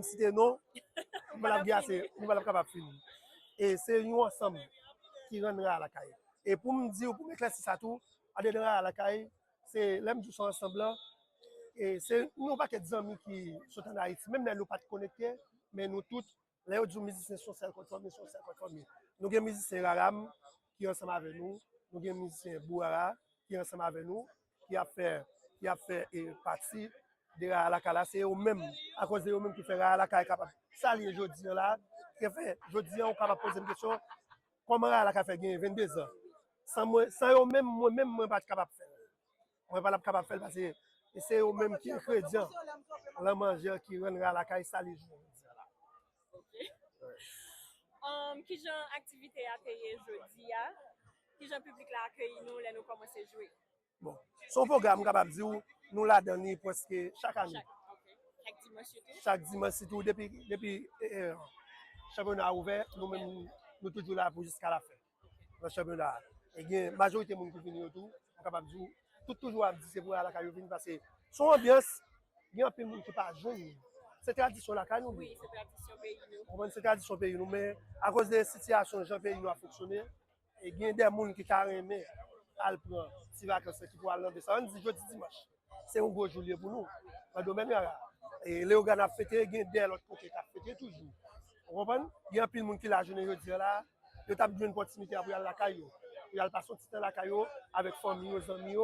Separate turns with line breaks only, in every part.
C'était non, nous allons gasser, nous allons capable finir. Et c'est nous ensemble qui rendra à la caille. Et pour me dire, pour m'éclaircir ça tout, à à la caille, c'est l'homme du sont ensemble là. Et c'est nous pas que des amis qui sont en Haïti, même nous pas connectés, mais nous tous, les autres musiciens sont conformés, sont conformés. Nous avons des musiciens Raram qui sont ensemble avec nous, nous avons des musiciens Bouara qui sont ensemble avec nous, qui a fait partie de la Kala, c'est eux-mêmes, à cause de eux-mêmes qui font la Kala capable. Ça, les jeudi là, qui fait, jeudi, on capable poser une question, comment la Kala fait gagner 22 ans? Sans eux-mêmes, moi-même, je ne suis pas capable de faire. On ne pas capable de faire parce que c'est eux-mêmes qui ingrédients, le manger qui rendra la Kala ça les jours.
Qui genre activité à payer jeudi? Qui genre public là accueilli nous, là nous commençons à jouer?
Bon, son programme, capable de dire, nous la donnons presque chaque année. Chaque dimanche, tout, depuis le championnat ouvert, nous-mêmes, nous toujours là pour jusqu'à la fin. Le championnat. Et la majorité de gens qui viennent autour, capable de dire, toujours à dire, c'est pour la caille parce que son ambiance, il y a un peu de gens qui ne pas jouer. C'est tradition la caille, nous.
Oui, c'est tradition pays nous.
C'est tradition pays nous, mais à cause des situations, le pays nous a fonctionné. Et il y a des gens qui ont aimé à le prendre, si vacances qui pourra l'enlever ça. On dit jeudi dimanche. C'est un gros jour pour nous. Dans le domaine et les organes a fêté, il y a des autres côtés qui ont fêté toujours. Vous comprenez? Il y a plein de monde qui l'a journée jeudi là. Il y a une opportunité pour aller à la caillou. Pour aller passer un petit temps à la caillou avec famille, amis,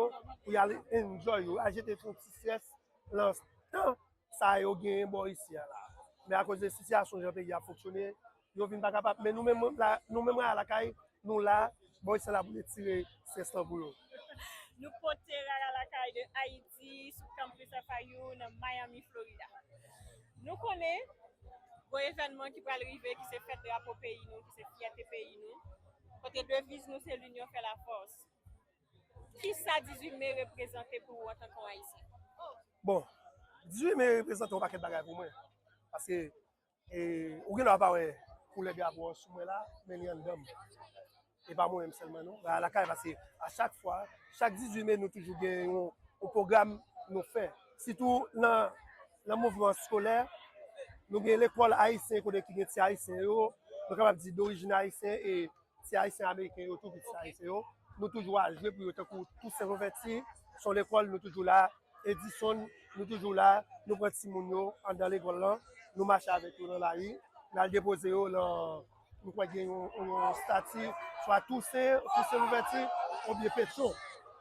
pour aller enjoy, ajouter son petit stress. L'instant, ça a gagné bon ici là. Mais à cause de la situation, le pays a fonctionné. Ils ne sont pas capables. Mais nous-mêmes à la caille, nous là, bon, c'est là pour tirer ces pour nous.
Nous portons à la caille de Haïti, sous campus Afayou, dans Miami, Florida. Nous connaissons un événement qui peut arriver, qui s'est fait drapeau pays, nous, qui s'est fierté pays, nous. Côté devise, nous, c'est l'union fait la force. Qui ça 18 mai représenté pour vous en tant qu'Haïtien?
Bon, 18 mai représente un paquet de bagages pour moi. Parce que, on n'a pas pour les gars pour sous moi là, mais il y a un dame. Et pas moi-même seulement, non. À la caille, parce que à chaque fois, chaque 18 mai, nous toujours gagnons un programme nous fait. Surtout dans le mouvement scolaire, nous avons l'école haïtienne qui est haïtien, nous sommes capables de dire d'origine haïtienne et c'est haïtien américain, tout petit haïtien. Nous toujours à jouer pour tous ces revêtis. Sur l'école, nous toujours là. Edison, nous toujours là. Nous prenons Simonio dans l'école là. Nous marchons avec eux dans la rue. Nous allons déposer dans nous avons un statut, soit tous ces revêtis, ou bien Petro,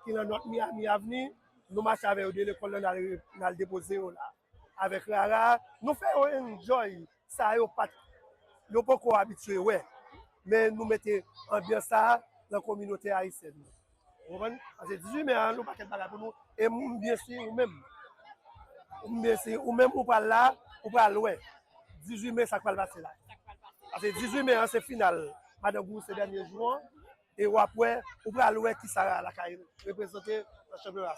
qui est dans notre Miami Avenue. Nous marchons avec eux de l'école là, nous allons déposer là. Avec Rara, nous faisons enjoy. Ça, nous ne sommes pas habitués, ouais. Mais nous mettons ambiance ça dans la communauté haïtienne. Vous comprenez? Parce que 18 mai, nous pas de pour nous. Et bien sûr, nous-mêmes, on parle là, on parle loin. 18 mai, ça va passer là. Parce que 18 mai, c'est final. Madame Gou, ces derniers jours. Et après, on parle loin qui sera la caille. Représenter le championnat.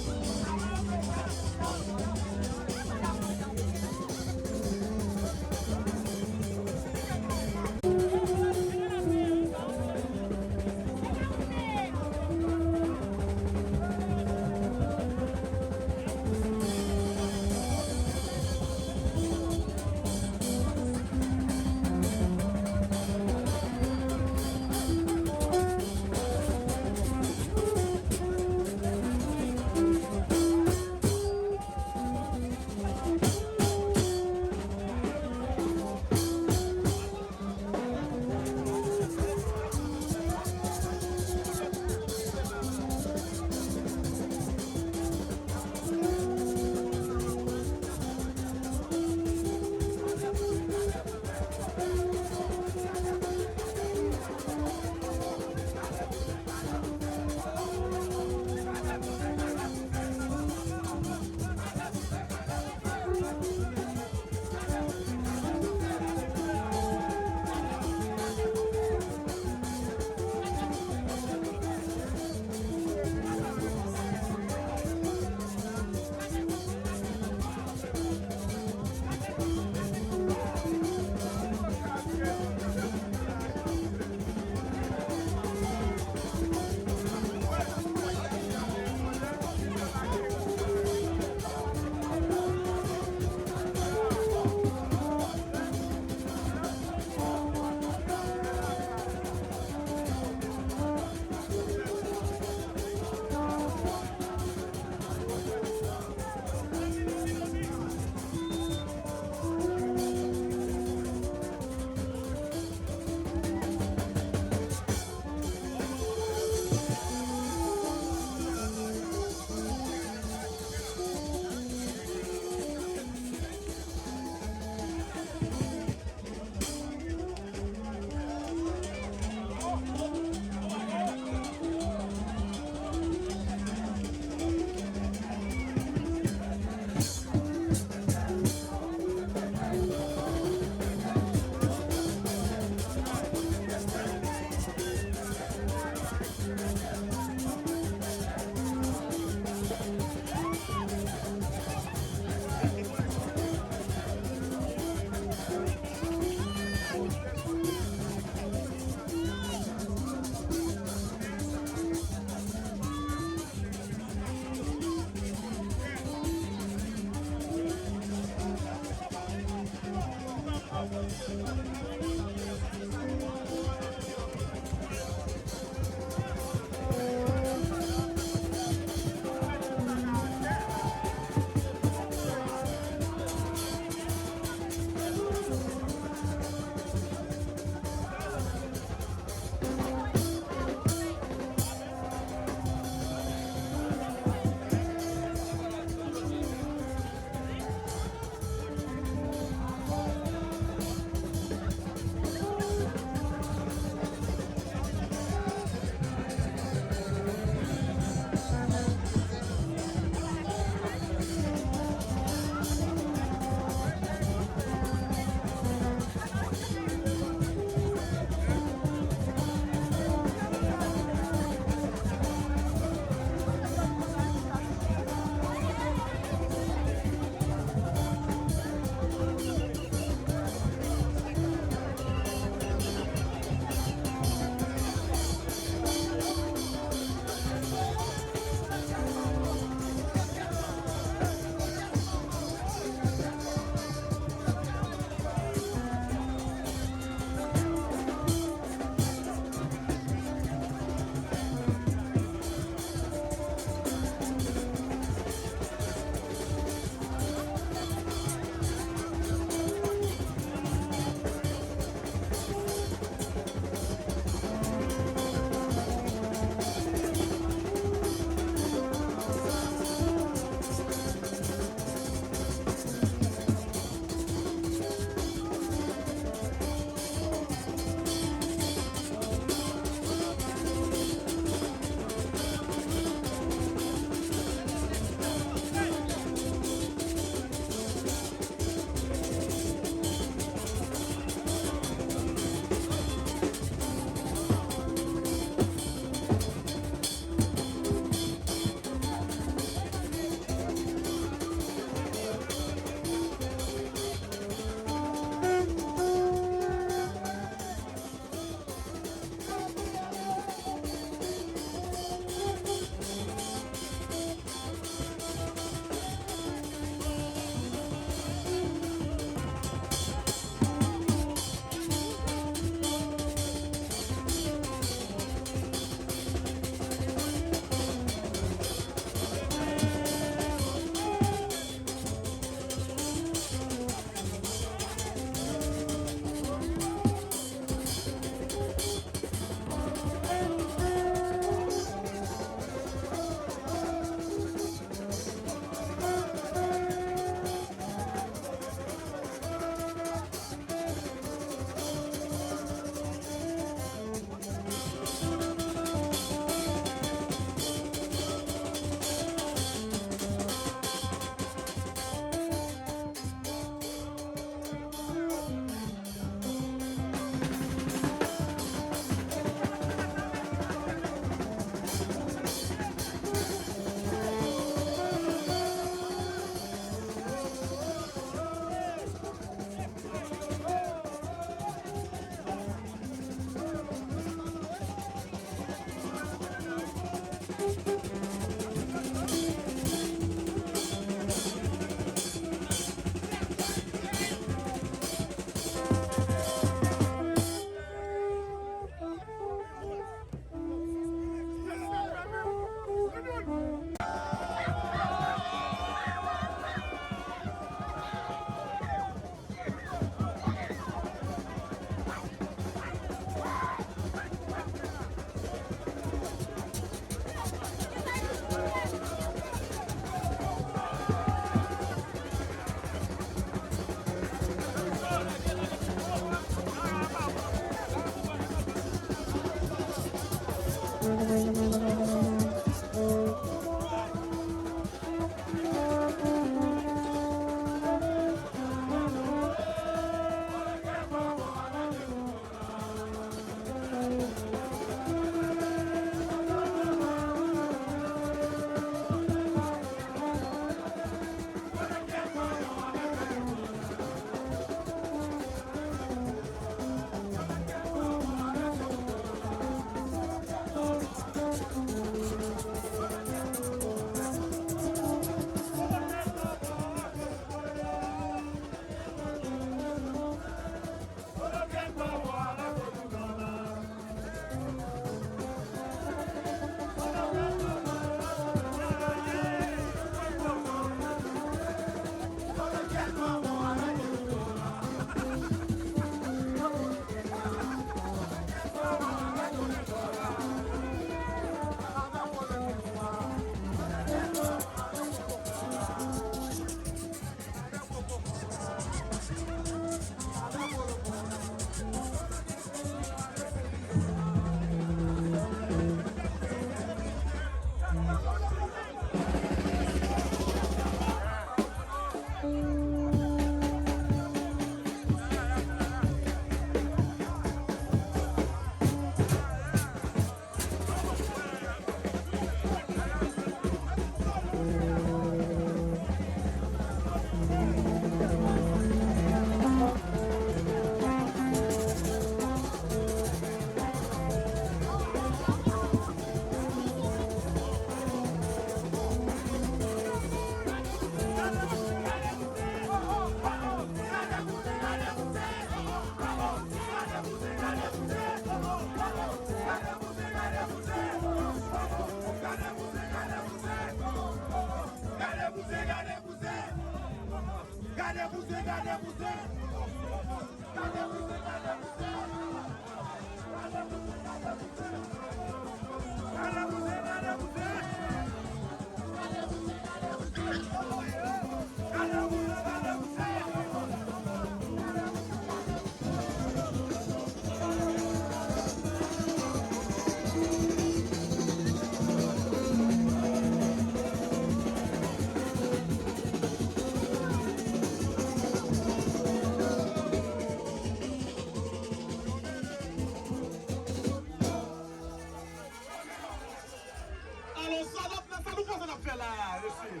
Alors ça nous pose à faire là, monsieur.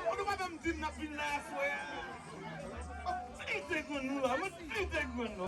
On ne va même dire que nous avons là, frère. Il est con nous là, il est con nous.